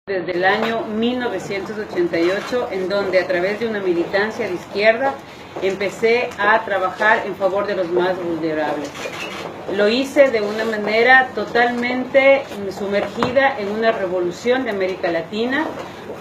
Desde el año 1988, en donde a través de una militancia de izquierda empecé a trabajar en favor de los más vulnerables. Lo hice de una manera totalmente sumergida en una revolución de América Latina.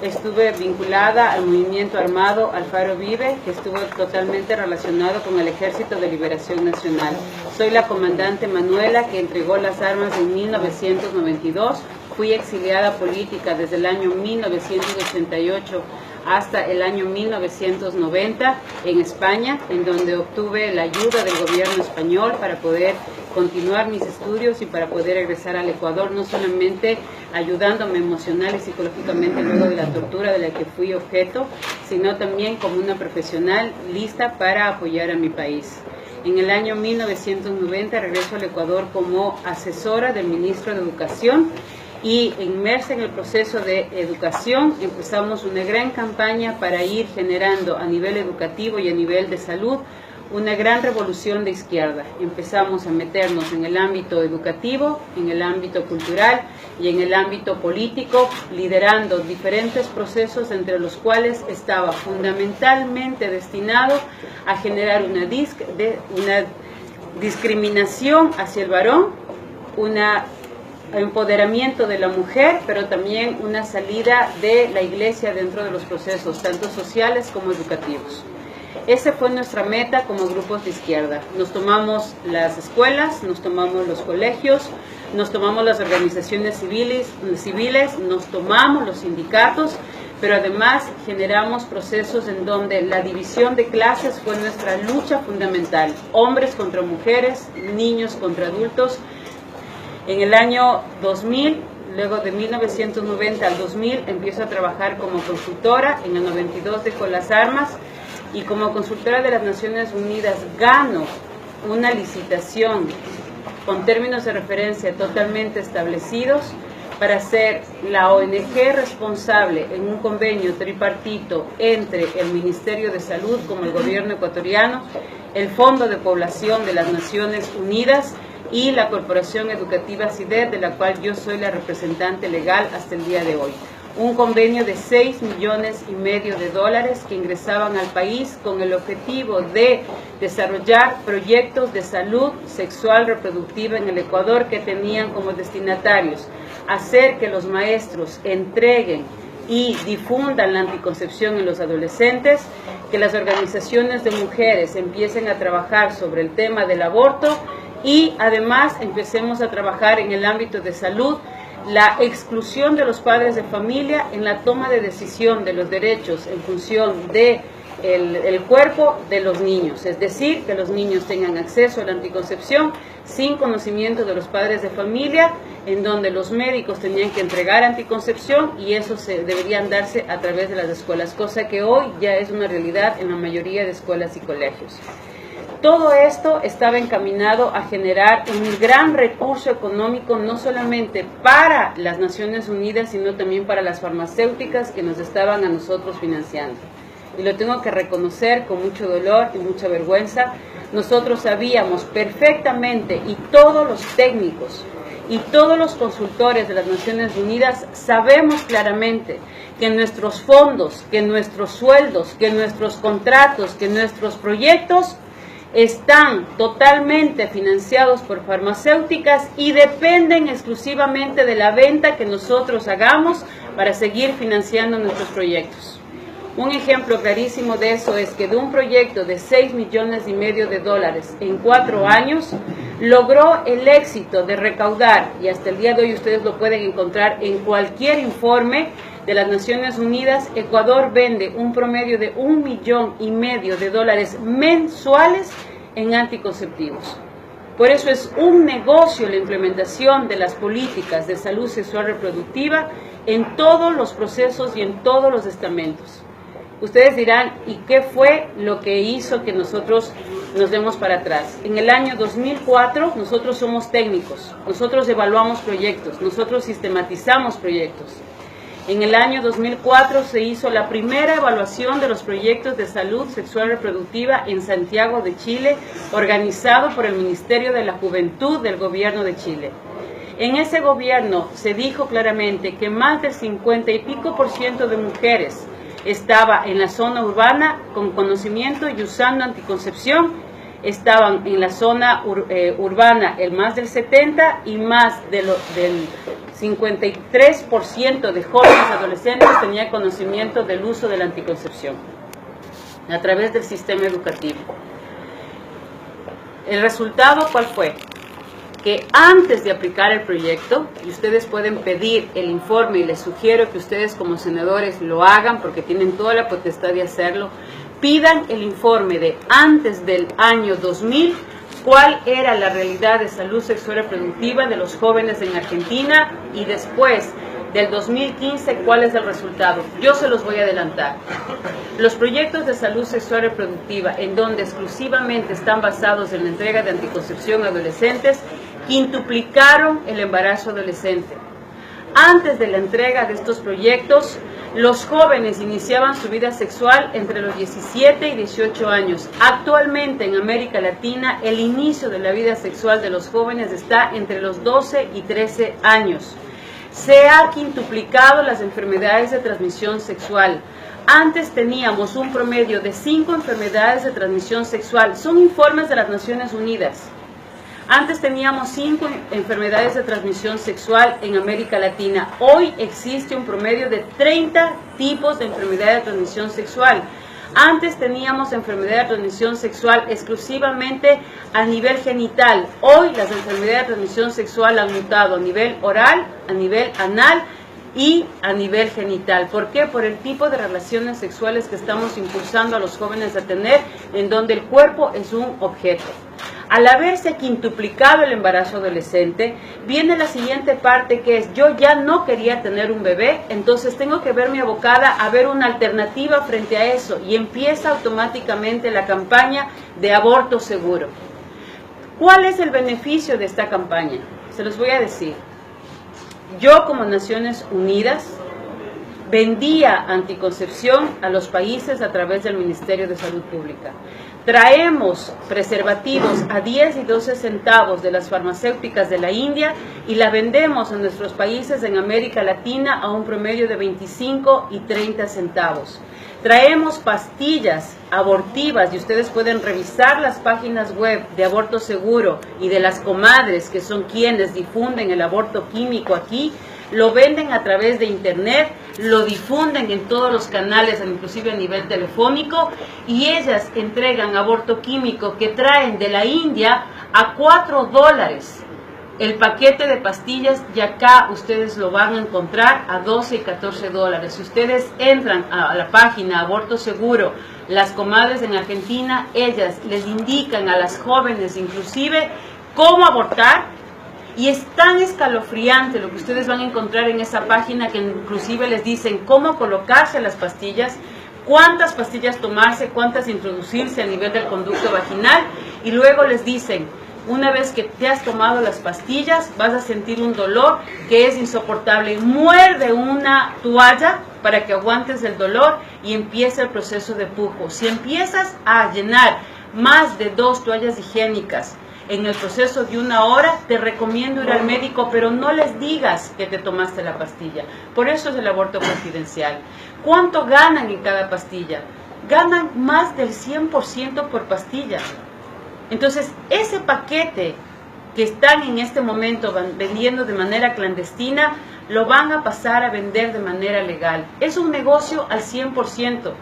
Estuve vinculada al movimiento armado Alfaro Vive, que estuvo totalmente relacionado con el Ejército de Liberación Nacional. Soy la comandante Manuela, que entregó las armas en 1992. Fui exiliada política desde el año 1988 hasta el año 1990 en España, en donde obtuve la ayuda del gobierno español para poder continuar mis estudios y para poder regresar al Ecuador, no solamente ayudándome emocional y psicológicamente luego de la tortura de la que fui objeto, sino también como una profesional lista para apoyar a mi país. En el año 1990 regreso al Ecuador como asesora del ministro de Educación, y inmersa en el proceso de educación empezamos una gran campaña para ir generando a nivel educativo y a nivel de salud una gran revolución de izquierda. Empezamos a meternos en el ámbito educativo, en el ámbito cultural y en el ámbito político, liderando diferentes procesos entre los cuales estaba fundamentalmente destinado a generar una discriminación hacia el varón, una empoderamiento de la mujer, pero también una salida de la iglesia dentro de los procesos, tanto sociales como educativos. Esa fue nuestra meta como grupos de izquierda. Nos tomamos las escuelas, nos tomamos los colegios, nos tomamos las organizaciones civiles, nos tomamos los sindicatos, pero además generamos procesos en donde la división de clases fue nuestra lucha fundamental. Hombres contra mujeres, niños contra adultos. En el año 2000, luego de 1990 al 2000, empiezo a trabajar como consultora. En el 92 dejo las armas y como consultora de las Naciones Unidas gano una licitación con términos de referencia totalmente establecidos para ser la ONG responsable en un convenio tripartito entre el Ministerio de Salud como el gobierno ecuatoriano, el Fondo de Población de las Naciones Unidas y la Corporación Educativa CIDED, de la cual yo soy la representante legal hasta el día de hoy. Un convenio de $6,5 millones que ingresaban al país con el objetivo de desarrollar proyectos de salud sexual reproductiva en el Ecuador que tenían como destinatarios hacer que los maestros entreguen y difundan la anticoncepción en los adolescentes, que las organizaciones de mujeres empiecen a trabajar sobre el tema del aborto y además empecemos a trabajar en el ámbito de salud, la exclusión de los padres de familia en la toma de decisión de los derechos en función de el cuerpo de los niños, es decir, que los niños tengan acceso a la anticoncepción sin conocimiento de los padres de familia, en donde los médicos tenían que entregar anticoncepción y eso deberían darse a través de las escuelas, cosa que hoy ya es una realidad en la mayoría de escuelas y colegios. Todo esto estaba encaminado a generar un gran recurso económico, no solamente para las Naciones Unidas, sino también para las farmacéuticas que nos estaban a nosotros financiando. Y lo tengo que reconocer con mucho dolor y mucha vergüenza. Nosotros sabíamos perfectamente, y todos los técnicos y todos los consultores de las Naciones Unidas sabemos claramente que nuestros fondos, que nuestros sueldos, que nuestros contratos, que nuestros proyectos están totalmente financiados por farmacéuticas y dependen exclusivamente de la venta que nosotros hagamos para seguir financiando nuestros proyectos. Un ejemplo clarísimo de eso es que de un proyecto de $6,5 millones en 4 años, logró el éxito de recaudar, y hasta el día de hoy ustedes lo pueden encontrar en cualquier informe de las Naciones Unidas, Ecuador vende un promedio de $1,5 millones mensuales en anticonceptivos. Por eso es un negocio la implementación de las políticas de salud sexual reproductiva en todos los procesos y en todos los estamentos. Ustedes dirán, ¿y qué fue lo que hizo que nosotros nos demos para atrás? En el año 2004 nosotros somos técnicos, nosotros evaluamos proyectos, nosotros sistematizamos proyectos. En el año 2004 se hizo la primera evaluación de los proyectos de salud sexual reproductiva en Santiago de Chile, organizado por el Ministerio de la Juventud del Gobierno de Chile. En ese gobierno se dijo claramente que más del 50 y pico % de mujeres estaba en la zona urbana con conocimiento y usando anticoncepción, estaban en la zona urbana el más del 70 y más del 53% de jóvenes adolescentes tenía conocimiento del uso de la anticoncepción a través del sistema educativo. ¿El resultado cuál fue? Que antes de aplicar el proyecto, y ustedes pueden pedir el informe y les sugiero que ustedes como senadores lo hagan porque tienen toda la potestad de hacerlo, pidan el informe de antes del año 2000, cuál era la realidad de salud sexual y reproductiva de los jóvenes en Argentina y después del 2015, cuál es el resultado. Yo se los voy a adelantar. Los proyectos de salud sexual y reproductiva, en donde exclusivamente están basados en la entrega de anticoncepción a adolescentes, quintuplicaron el embarazo adolescente. Antes de la entrega de estos proyectos, los jóvenes iniciaban su vida sexual entre los 17 y 18 años. Actualmente en América Latina, el inicio de la vida sexual de los jóvenes está entre los 12 y 13 años. Se ha quintuplicado las enfermedades de transmisión sexual. Antes teníamos un promedio de 5 enfermedades de transmisión sexual. Son informes de las Naciones Unidas. Antes teníamos 5 enfermedades de transmisión sexual en América Latina. Hoy existe un promedio de 30 tipos de enfermedad de transmisión sexual. Antes teníamos enfermedad de transmisión sexual exclusivamente a nivel genital. Hoy las enfermedades de transmisión sexual han mutado a nivel oral, a nivel anal y a nivel genital. ¿Por qué? Por el tipo de relaciones sexuales que estamos impulsando a los jóvenes a tener, en donde el cuerpo es un objeto. Al haberse quintuplicado el embarazo adolescente, viene la siguiente parte, que es: yo ya no quería tener un bebé, entonces tengo que verme abocada a ver una alternativa frente a eso, y empieza automáticamente la campaña de aborto seguro. ¿Cuál es el beneficio de esta campaña? Se los voy a decir. Yo, como Naciones Unidas, vendía anticoncepción a los países a través del Ministerio de Salud Pública. Traemos preservativos a 10 y 12 centavos de las farmacéuticas de la India y la vendemos en nuestros países en América Latina a un promedio de 25 y 30 centavos. Traemos pastillas abortivas y ustedes pueden revisar las páginas web de Aborto Seguro y de las comadres, que son quienes difunden el aborto químico aquí. Lo venden a través de internet, lo difunden en todos los canales, inclusive a nivel telefónico, y ellas entregan aborto químico que traen de la India a $4 el paquete de pastillas, y acá ustedes lo van a encontrar a $12 y $14. Si ustedes entran a la página Aborto Seguro, las comadres en Argentina, ellas les indican a las jóvenes inclusive cómo abortar. Y es tan escalofriante lo que ustedes van a encontrar en esa página, que inclusive les dicen cómo colocarse las pastillas, cuántas pastillas tomarse, cuántas introducirse a nivel del conducto vaginal, y luego les dicen: una vez que te has tomado las pastillas, vas a sentir un dolor que es insoportable. Muerde una toalla para que aguantes el dolor y empieza el proceso de pujo. Si empiezas a llenar más de 2 toallas higiénicas en el proceso de 1 hora, te recomiendo ir al médico, pero no les digas que te tomaste la pastilla. Por eso es el aborto confidencial. ¿Cuánto ganan en cada pastilla? Ganan más del 100% por pastilla. Entonces, ese paquete que están en este momento vendiendo de manera clandestina, lo van a pasar a vender de manera legal. Es un negocio al 100%.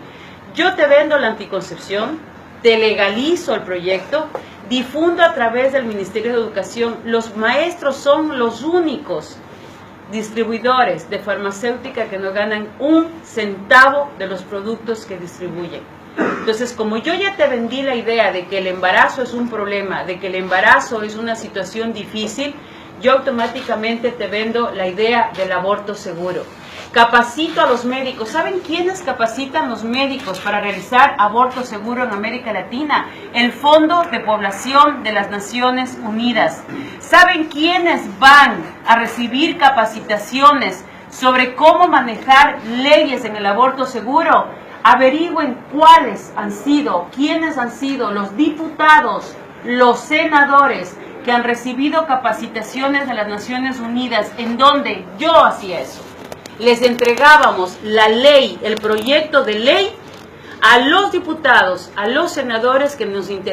Yo te vendo la anticoncepción, te legalizo el proyecto, difundo a través del Ministerio de Educación. Los maestros son los únicos distribuidores de farmacéutica que no ganan 1 centavo de los productos que distribuyen. Entonces, como yo ya te vendí la idea de que el embarazo es un problema, de que el embarazo es una situación difícil, yo automáticamente te vendo la idea del aborto seguro. Capacito a los médicos. ¿Saben quiénes capacitan los médicos para realizar aborto seguro en América Latina? El Fondo de Población de las Naciones Unidas. ¿Saben quiénes van a recibir capacitaciones sobre cómo manejar leyes en el aborto seguro? Averigüen quiénes han sido los diputados, los senadores que han recibido capacitaciones de las Naciones Unidas, en donde yo hacía eso. Les entregábamos la ley, el proyecto de ley, a los diputados, a los senadores que nos interesaban